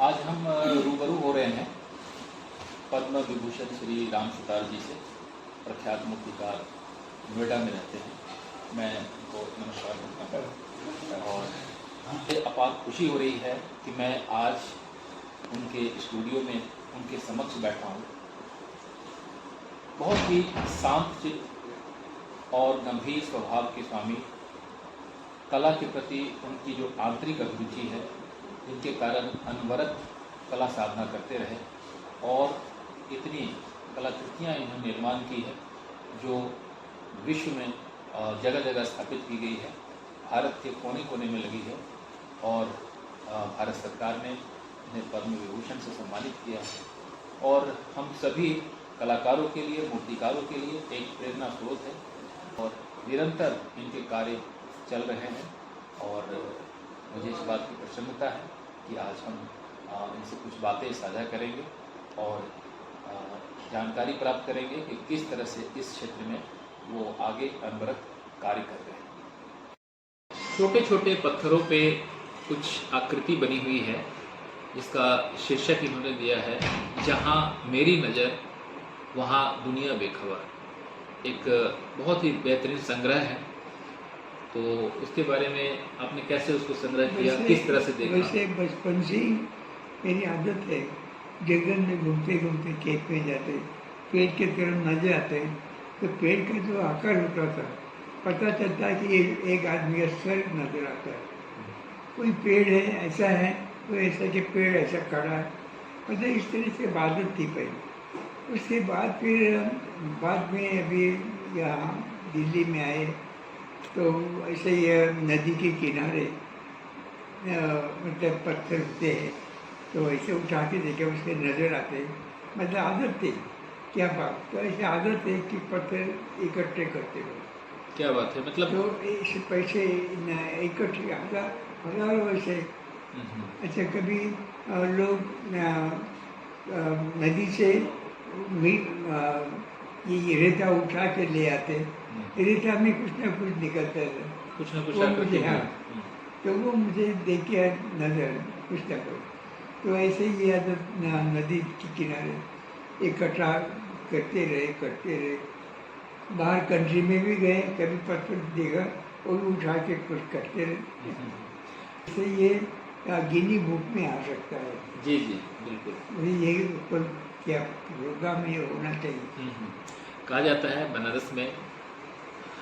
आज हम रूबरू हो रहे हैं पद्म विभूषण श्री राम सुतार जी से। प्रख्यात मूर्तिकार, नोएडा में रहते हैं। मैं उनको नमस्कार करता हूँ और मुझे अपार खुशी हो रही है कि मैं आज उनके स्टूडियो में उनके समक्ष बैठा हूँ। बहुत ही शांत चित्त और गंभीर स्वभाव के स्वामी, कला के प्रति उनकी जो आंतरिक अभिरुचि है, इनके कारण अनवरत कला साधना करते रहे और इतनी कलाकृतियाँ इन्होंने निर्माण की है जो विश्व में जगह जगह स्थापित की गई है, भारत के कोने कोने में लगी है और भारत सरकार ने इन्हें पद्म विभूषण से सम्मानित किया है और हम सभी कलाकारों के लिए, मूर्तिकारों के लिए एक प्रेरणा स्रोत है और निरंतर इनके कार्य चल रहे हैं। और मुझे इस बात की प्रसन्नता है कि आज हम इनसे कुछ बातें साझा करेंगे और जानकारी प्राप्त करेंगे कि किस तरह से इस क्षेत्र में वो आगे अनवरत कार्य कर रहे हैं। छोटे छोटे पत्थरों पे कुछ आकृति बनी हुई है जिसका शीर्षक इन्होंने दिया है, जहाँ मेरी नज़र वहाँ दुनिया बेखबर। एक बहुत ही बेहतरीन संग्रह है, तो उसके बारे में आपने कैसे उसको संग्रह किया, किस तरह से देखा? वैसे बचपन से ही मेरी आदत है, जंगल में घूमते घूमते खेत में जाते, पेड़ के तरफ नजर आते हैं तो पेड़ का जो आकार होता था पता चलता है कि एक आदमी का सर नजर आता है। कोई पेड़ है ऐसा है, कोई ऐसा कि पेड़ ऐसा खड़ा है, मतलब इस तरह से आदत थी पहले। उसके बाद फिर बाद में अभी यहाँ दिल्ली में आए तो ऐसे ही नदी के किनारे मतलब पत्थर होते हैं तो ऐसे उठा के देखे, उसके नज़र आते, मतलब आदत थी। क्या बात, तो ऐसे आदत है कि पत्थर इकट्ठे करते हो। क्या बात है, मतलब तो इस पैसे इकट्ठे हज़ारों ऐसे। अच्छा, कभी लोग नदी से ये रेता उठा के ले आते, रेता में कुछ ना कुछ निकलता था, कुछ ना कुछ वो मुझे, आकृति। हाँ, तो वो मुझे देख के नजर कुछ ना कुछ। तो ऐसे ही आदत नदी के किनारे इकट्ठा करते रहे। बाहर कंट्री में भी गए, कभी पत्थर देखा और उठा के कुछ करते रहे। इससे ये गिनी बुक में आ सकता है। जी जी बिल्कुल। मुझे यही ऊपर क्या प्रोग्राम ये होना चाहिए। कहा जाता है बनारस में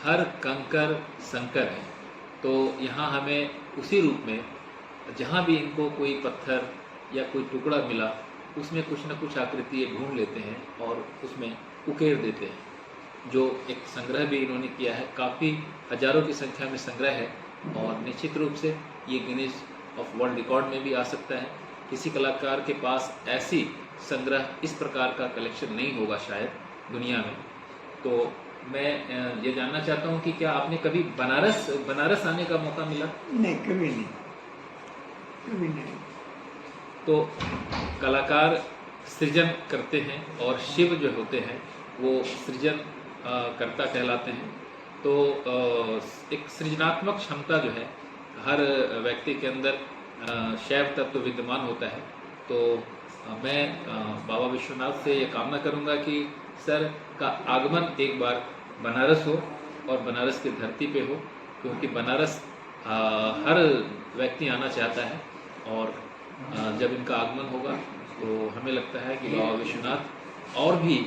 हर कंकर संकर है, तो यहाँ हमें उसी रूप में जहाँ भी इनको कोई पत्थर या कोई टुकड़ा मिला उसमें कुछ न कुछ आकृति ढूंढ लेते हैं और उसमें उकेर देते हैं। जो एक संग्रह भी इन्होंने किया है, काफ़ी हजारों की संख्या में संग्रह है और निश्चित रूप से ये गिनीज ऑफ वर्ल्ड रिकॉर्ड में भी आ सकता है। किसी कलाकार के पास ऐसी संग्रह, इस प्रकार का कलेक्शन नहीं होगा शायद दुनिया में। तो मैं ये जानना चाहता हूँ कि क्या आपने कभी बनारस आने का मौका मिला? नहीं, कभी नहीं। तो कलाकार सृजन करते हैं और शिव जो होते हैं वो सृजन कर्ता कहलाते हैं। तो एक सृजनात्मक क्षमता जो है हर व्यक्ति के अंदर शैव तत्व विद्यमान होता है। तो मैं बाबा विश्वनाथ से ये कामना करूँगा कि सर का आगमन एक बार बनारस हो और बनारस की धरती पे हो, क्योंकि बनारस हर व्यक्ति आना चाहता है और जब इनका आगमन होगा तो हमें लगता है कि बाबा विश्वनाथ और भी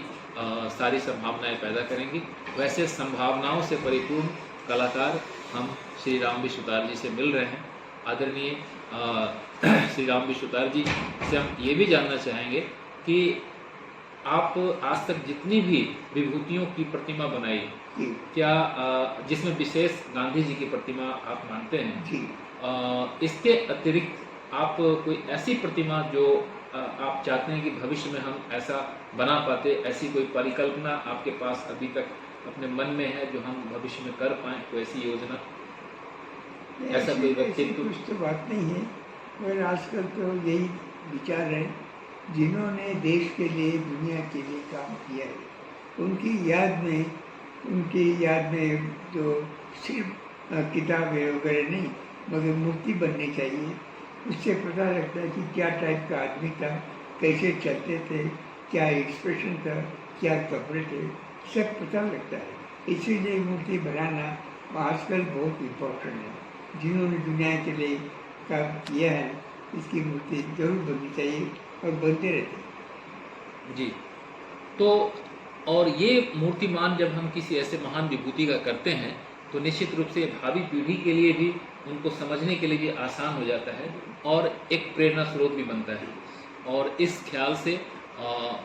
सारी संभावनाएं पैदा करेंगी। वैसे संभावनाओं से परिपूर्ण कलाकार हम श्री राम सुतार जी से मिल रहे हैं। आदरणीय श्री राम सुतार जी से हम ये भी जानना चाहेंगे कि आप आज तक जितनी भी विभूतियों की प्रतिमा बनाई, क्या जिसमें विशेष गांधी जी की प्रतिमा आप मानते हैं जी, इसके अतिरिक्त आप कोई ऐसी प्रतिमा जो आप चाहते हैं कि भविष्य में हम ऐसा बना पाते, ऐसी कोई परिकल्पना आपके पास अभी तक अपने मन में है जो हम भविष्य में कर पाएँ, कोई ऐसी योजना, ऐसा कोई व्यक्तित्व? कुछ तो बात नहीं है, मगर आजकल तो यही विचार है, जिन्होंने देश के लिए, दुनिया के लिए काम किया है उनकी याद में जो सिर्फ किताबें वगैरह नहीं, मगर मूर्ति बननी चाहिए उससे पता लगता है कि क्या टाइप का आदमी था, कैसे चलते थे, क्या एक्सप्रेशन था, क्या कपड़े थे, सब पता लगता है। इसीलिए मूर्ति बनाना आजकल बहुत इम्पोर्टेंट है। जिन्होंने दुनिया के लिए काम किया है, इसकी मूर्ति जरूर बननी चाहिए और बनते रहते हैं। जी। तो और ये मूर्तिमान जब हम किसी ऐसे महान विभूति का करते हैं तो निश्चित रूप से भावी पीढ़ी के लिए भी, उनको समझने के लिए भी आसान हो जाता है और एक प्रेरणा स्रोत भी बनता है। और इस ख्याल से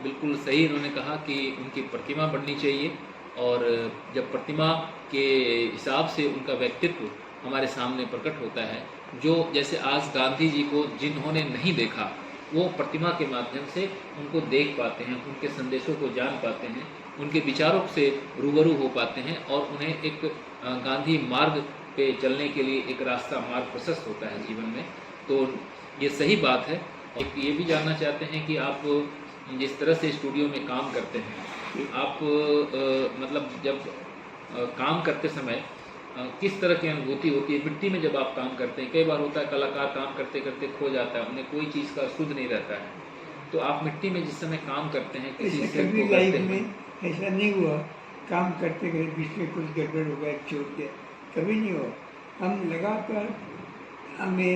बिल्कुल सही इन्होंने कहा कि उनकी प्रतिमा बननी चाहिए, और जब प्रतिमा के हिसाब से उनका व्यक्तित्व हमारे सामने प्रकट होता है, जो जैसे आज गांधी जी को जिन्होंने नहीं देखा वो प्रतिमा के माध्यम से उनको देख पाते हैं, उनके संदेशों को जान पाते हैं, उनके विचारों से रूबरू हो पाते हैं और उन्हें एक गांधी मार्ग पे चलने के लिए एक रास्ता मार्ग प्रशस्त होता है जीवन में। तो ये सही बात है। एक ये भी जानना चाहते हैं कि आप जिस तरह से स्टूडियो में काम करते हैं, आप मतलब जब काम करते समय किस तरह की अनुभूति होती है? मिट्टी में जब आप काम करते हैं, कई बार होता है कलाकार काम करते करते खो जाता है, उन्हें कोई चीज़ का शुद्ध नहीं रहता है, तो आप मिट्टी में जिस समय काम करते हैं, किसी ऐसा शिल्प कभी को लाइफ करते हैं, में ऐसा नहीं हुआ। काम करते गए बीच में कुछ गड़बड़ हो गया, छूट गया, कभी नहीं हुआ। हम लगातार हमें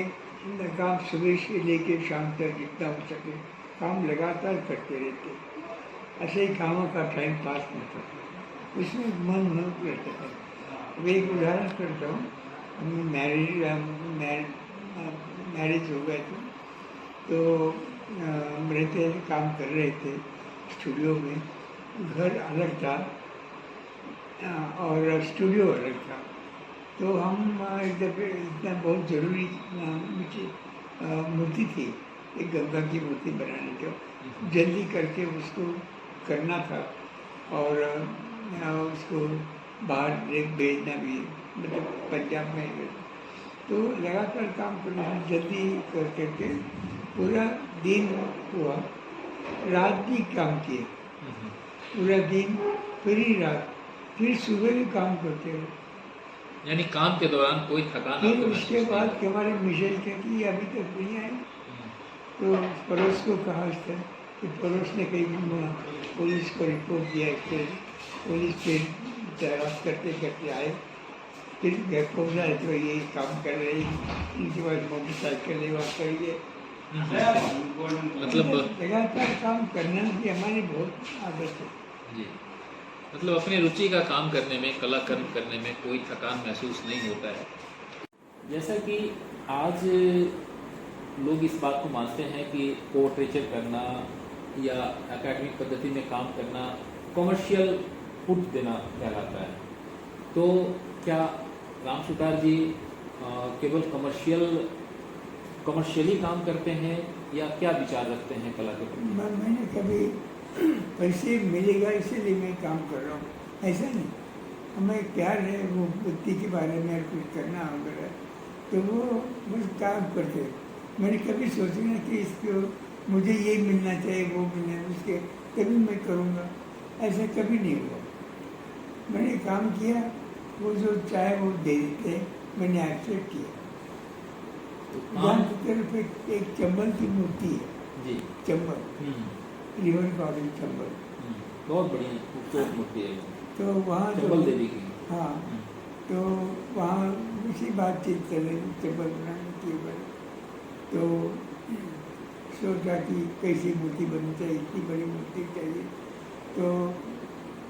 काम सुबह से लेकर शाम तक जितना हो सके काम लगातार करते रहते। ऐसे ही कामों का टाइम पास नहीं करता, उसमें मन न रहता है। अब एक उदाहरण करता हूँ। हम मैरिज हो गए थे, तो हम रहते थे, काम कर रहे थे स्टूडियो में। घर अलग था और स्टूडियो अलग था। तो हम एक दफ़े इतना बहुत ज़रूरी मुझे मूर्ति थी, एक गंगा की मूर्ति बनाने को जल्दी करके उसको करना था और उसको बाहर भेजना भी, मतलब पंजाब में। तो लगातार काम करना, जल्दी कर करके पूरा दिन हुआ, रात भी काम किए, पूरा दिन फिर ही रात, फिर सुबह भी काम करते रहे। यानी काम के दौरान कोई थकान फिर आपको उसके महसूस बाद नहीं हमारे मिशेल के कि अभी तक नहीं आए। होती? तो पड़ोस को कहा इसका कि पड़ोस ने कहीं पुलिस को रिपोर्ट दिया, फिर पुलिस फिर तैराक करते करते आए, फिर घर पहुँचा तो ये काम कर रहे हैं, इनके पास मोटरसाइकिल है, वहाँ करिए। मतलब लगातार काम करना भी हमारी बहुत आदत है। जी, मतलब अपनी रुचि का काम करने में, कला कर्म करने में कोई थकान महसूस नहीं होता है। जैसा कि आज लोग इस बात को मानते हैं कि पोर्ट्रेचर करना या एकेडमिक पद्धति में काम करना कमर्शियल पुट देना कहलाता है। तो क्या राम सुतार जी केवल कमर्शियली काम करते हैं या क्या विचार रखते हैं कला के प्रति? मैंने कभी पैसे मिलेगा इसीलिए मैं काम कर रहा हूँ, ऐसा नहीं। हमें प्यार है वो व्यक्ति के बारे में कुछ करना वगैरह, तो वो बस काम करते। मैंने कभी सोचा ना कि इसको मुझे ये मिलना चाहिए, वो मिलना, उसके तभी मैं करूँगा, ऐसा कभी नहीं हुआ। मैंने काम किया, वो जो चाहे वो दे देते, मैंने एक्सेप्ट किया। जहाँ की तरफ एक चंबल की मूर्ति है जी, चंबल, रिवर गार्डन चंबल, बहुत बढ़िया खूबसूरत मूर्ति है। तो वहाँ चंबल देवी की। हाँ, तो वहाँ उसी बातचीत कर रहे थे चंबल बनाने के ऊपर। तो सोचा कि कैसी मूर्ति बननी चाहिए, इतनी बड़ी मूर्ति चाहिए। तो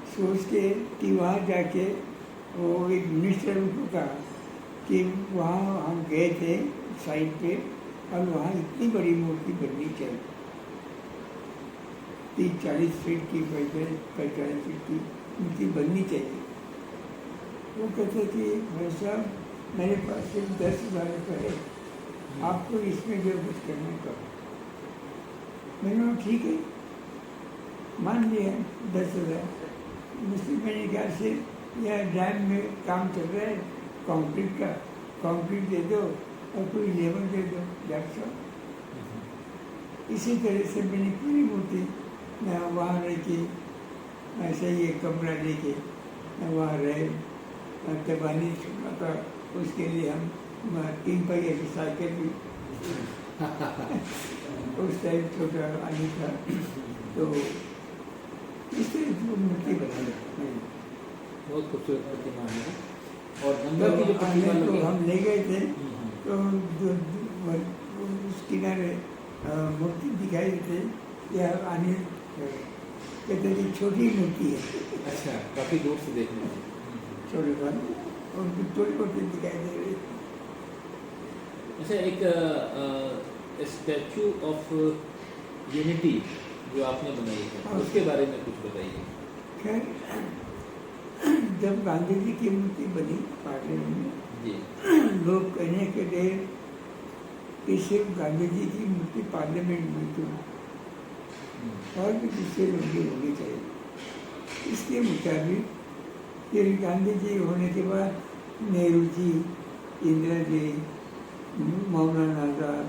सोच के कि वहाँ जाके वो एक मिनिस्टर उनको कहा कि वहाँ हम गए थे साइड पे और वहाँ इतनी बड़ी मूर्ति बननी चाहिए, 30-40 फीट की, 45 फीट की मूर्ति बननी चाहिए। वो कहते कि भाई साहब मेरे पास सिर्फ 10,000 रुपये है, आपको इसमें जो कुछ करना करो। मैंने कहा ठीक है, मान लिया 10,000। मुझसे मेरे ख्याल से यह डैम में काम चल रहा है कंक्रीट का, कंक्रीट दे दो और कोई लेबर दे दो, दैट्स ऑल। इसी तरह से मैंने पूरी मूर्ति वहाँ रह के, ऐसे ही एक कमरा लेके वहाँ रहे, तबानी छुपा था। उसके लिए हम 3 पहिए की साइकिल भी उस टाइम छोटा आदमी था, तो इस तरह की वो मूर्ति बना बहुत खूबसूरत प्रतिमा है। और तो गंगा की जो प्रतिमा आने को लगी, हम ले गए थे, हम्म, तो उस किनारे मूर्ति दिखाई देते, या आने कहते कि छोटी मूर्ति है, अच्छा, काफी दूर से देखने में। छोटे वाली, और उनकी थोड़ी मूर्ति दिखाई दे रही। अच्छा, एक स्टैचू ऑफ यूनिटी जो आपने बनाई है, हाँ। उसके बारे में कुछ बताइए। खैर, जब गांधी जी की मूर्ति बनी पार्लियामेंट में, जी, लोग कहने के लिए कि सिर्फ गांधी जी की मूर्ति पार्लियामेंट में क्यों, और भी दूसरे लोग भी होनी चाहिए। इसके मुताबिक फिर गांधी जी होने के बाद नेहरू जी, इंदिरा जी, मौलाना आजाद,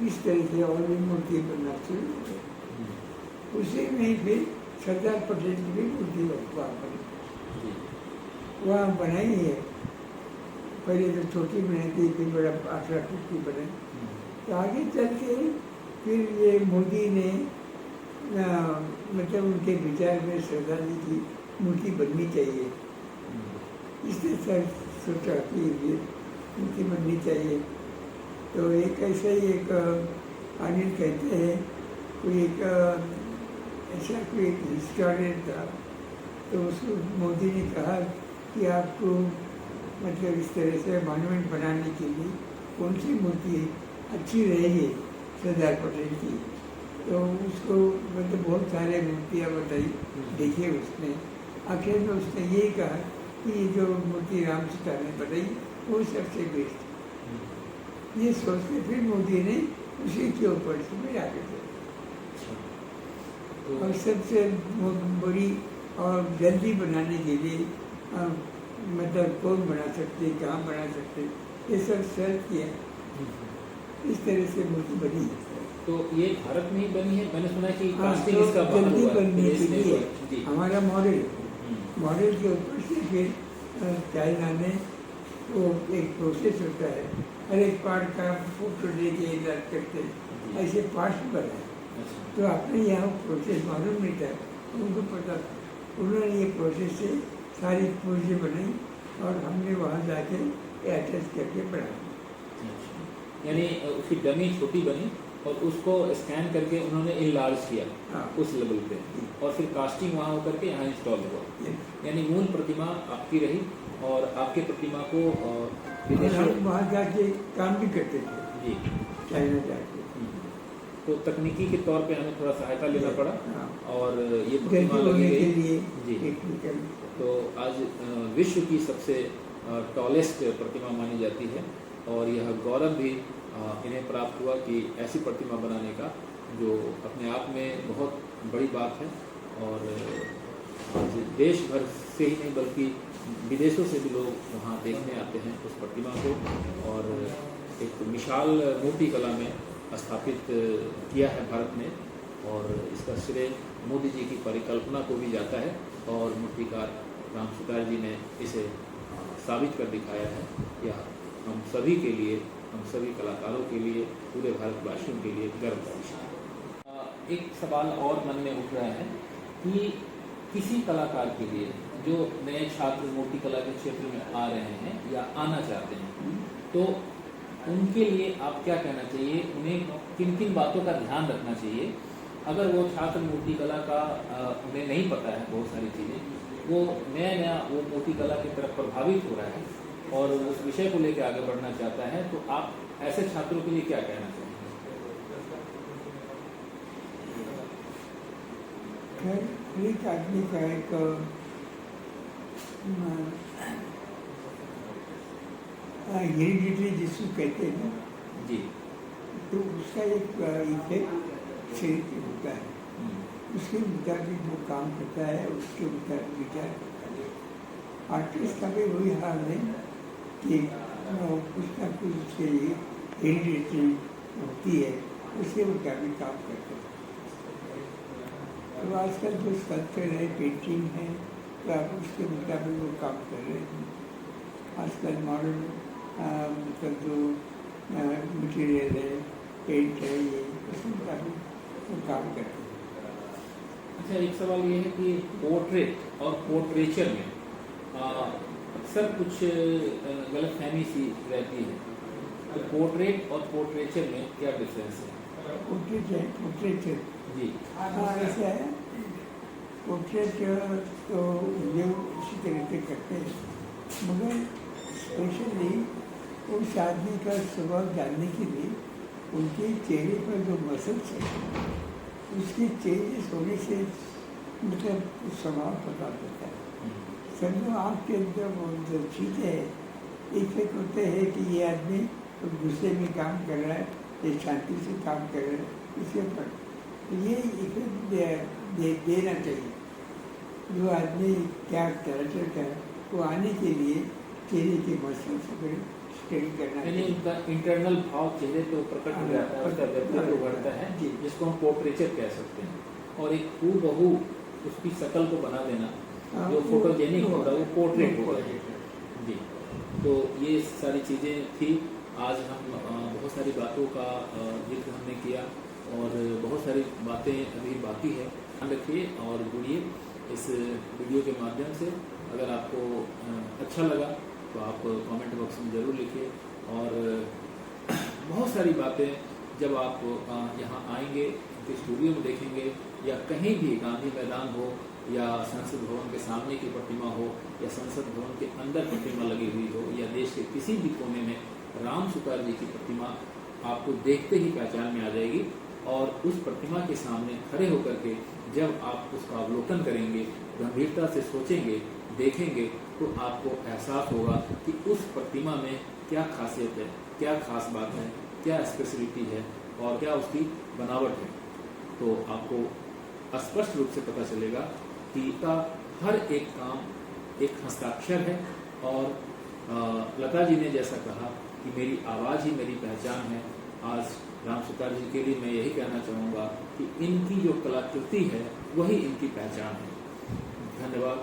इस तरह से और भी मूर्ति बनना शुरू हो गई। उसी में ही फिर सरदार पटेल की भी मूर्ति वहाँ बनी, जी, वहाँ बनाई है। पहले तो छोटी बनाई थी, फिर बड़ा 18 फुट की बनाई। तो आगे चल के फिर ये मोदी ने मतलब उनके विचार में सरदार जी की मूर्ति बननी चाहिए, इसलिए सर सोचा कि ये मूर्ति बननी चाहिए। तो एक ऐसे ही एक अनिल कहते हैं, कोई एक ऐसा कोई एक हिस्टोरियन था, तो उसको मोदी ने कहा कि आपको मतलब इस तरह से मॉन्यूमेंट बनाने के लिए कौन सी मूर्ति अच्छी रहेगी सरदार पटेल की। तो उसको मतलब बहुत सारे मूर्तियाँ बताई, देखिए उसने, आखिर में उसने यही कहा कि ये जो मूर्ति राम सीता ने बनाई वो सबसे बेस्ट। ये सोच के फिर मोदी ने उसी के ऊपर से में आगे तो और सबसे बड़ी और जल्दी बनाने के लिए मतलब कौन बना सकते, कहाँ बना सकते, ये सब सर्च किया, इस तरह से मूर्ति बनी। तो ये भारत में ही बनी है? मैंने सुना है कि हाँ, कास्टिंग तो इसका बाहर जल्दी हुआ है, बनने विदेश के में लिए हुआ है। जी, हमारा मॉडल हम्म, मॉडल के ऊपर से फिर चाइना ने वो एक प्रोसेस होता है, हर एक पार्ट का फोटो लेके इलाज करते हैं, ऐसे पार्ट्स बनाए। अच्छा, तो अपने यहाँ प्रोसेस मालूम नहीं था, उनको पता था, उन्होंने ये प्रोसेस से सारी पुर्जे बनाई और हमने वहाँ जाके अटैच करके बनाया। अच्छा। यानी उसकी डमी छोटी बनी और उसको स्कैन करके उन्होंने इनलार्ज किया हाँ। उस लेवल पे, और फिर कास्टिंग वहाँ होकर के यहाँ इंस्टॉल हुआ। ये यानी मूल प्रतिमा आपकी रही और आपके प्रतिमा को और विदेशों, हम वहाँ जाके काम भी करते थे, जी, चाइना जाके। तो तकनीकी के तौर पे हमें थोड़ा सहायता लेना पड़ा हाँ। और ये जल्दी प्रतिमा लगी होने के गई। लिए जी, टेक्निकल। तो आज विश्व की सबसे टॉलेस्ट प्रतिमा मानी जाती है और यह गौरव भी इन्हें प्राप्त हुआ कि ऐसी प्रतिमा बनाने का जो अपने आप में बहुत बड़ी बात है। और आज देश भर से ही नहीं बल्कि विदेशों से भी लोग वहाँ देखने आते हैं उस प्रतिमा को, और एक विशाल मूर्ति कला में स्थापित किया है भारत ने, और इसका श्रेय मोदी जी की परिकल्पना को भी जाता है और मूर्तिकार राम सुतार जी ने इसे साबित कर दिखाया है। यह हम सभी के लिए, हम सभी कलाकारों के लिए, पूरे भारतवासियों के लिए गर्व का विषय है। एक सवाल और मन में उठ रहा है कि किसी कलाकार के लिए जो नए छात्र मूर्तिकला के क्षेत्र में आ रहे हैं या आना चाहते हैं, तो उनके लिए आप क्या कहना चाहिए? उन्हें किन किन बातों का ध्यान रखना चाहिए? अगर वो छात्र मूर्तिकला का उन्हें नहीं पता है बहुत सारी चीज़ें, वो नया वो मूर्तिकला की तरफ प्रभावित हो रहा है और उस विषय को लेकर आगे बढ़ना चाहता है, तो आप ऐसे छात्रों के लिए क्या कहना चाहेंगे? खैर एक आदमी का एक हेरिडिटी जिसको कहते हैं ना, जी, तो उसका एक इफेक्ट शरीर पे होता है, उसके मुताबिक वो काम करता है, उसके मुताबिक विचार करता है। आर्टिस्ट का भी वही हाल है कि कुछ ना कुछ उसके हेरिडिटी होती है, उसके मुताबिक काम करता है। तो आजकल जो स्कल्पचर है, पेंटिंग है, तो आप उसके मुताबिक वो काम कर रहे हैं। आजकल मॉडर्न मतलब जो मटेरियल है, पेंट है, ये उसमें काफ़ी काम करते हैं। अच्छा, एक सवाल ये है कि पोर्ट्रेट और पोर्ट्रेचर में अक्सर कुछ गलतफहमी सी रहती है, तो पोर्ट्रेट और पोर्ट्रेचर में क्या डिफरेंस है? पोर्ट्रेट जी हाँ ऐसा है, पोर्ट्रेट तो लोग इसी तरह से करते हैं, मगर स्पेशली उस आदमी का स्वभाव जानने के लिए उनके चेहरे पर जो मसल्स है उसके चेंजेस होने से मतलब स्वभाव पता चलता है। समझो आपके अंदर वो जो चीज़ें हैं इफेक्ट होते हैं कि ये आदमी तो गुस्से में काम कर रहा है, ये शांति से काम कर रहा है, इसके ऊपर तो ये इफेक्ट देना चाहिए। जो आदमी क्या कैरेक्टर का है वो आने के लिए चेहरे के मसल्स को स्टडी करना यानी चाहिए। उनका इंटरनल भाव चेहरे पे ऊपर हो जाता है, उसका व्यक्तित्व बढ़ता है, जी। जिसको हम पोर्ट्रेचर कह सकते हैं। और एक हूबहू उसकी शक्ल को बना देना, जो फोटोजेनिक होता है वो पोर्ट्रेट होता है। जी, तो ये सारी चीज़ें थी। आज हम बहुत सारी बातों का जिक्र हमने किया और बहुत सारी बातें अभी बाकी है। ध्यान रखिए और जुड़िए इस वीडियो के माध्यम से। अगर आपको अच्छा लगा तो आप कमेंट बॉक्स में ज़रूर लिखिए। और बहुत सारी बातें जब आप यहाँ आएंगे, इनके स्टूडियो में देखेंगे, या कहीं भी गांधी मैदान हो या संसद भवन के सामने की प्रतिमा हो या संसद भवन के अंदर प्रतिमा लगी हुई हो या देश के किसी भी कोने में राम सुतार जी की प्रतिमा आपको देखते ही पहचान में आ जाएगी। और उस प्रतिमा के सामने खड़े होकर के जब आप उसका अवलोकन करेंगे, गंभीरता से सोचेंगे, देखेंगे, तो आपको एहसास होगा कि उस प्रतिमा में क्या खासियत है, क्या खास बात है, क्या स्पेशलिटी है और क्या उसकी बनावट है। तो आपको स्पष्ट रूप से पता चलेगा कि का हर एक काम एक हस्ताक्षर है। और लता जी ने जैसा कहा कि मेरी आवाज़ ही मेरी पहचान है, आज राम सुतार जी के लिए मैं यही कहना चाहूँगा कि इनकी जो कलाकृति है वही इनकी पहचान है। धन्यवाद।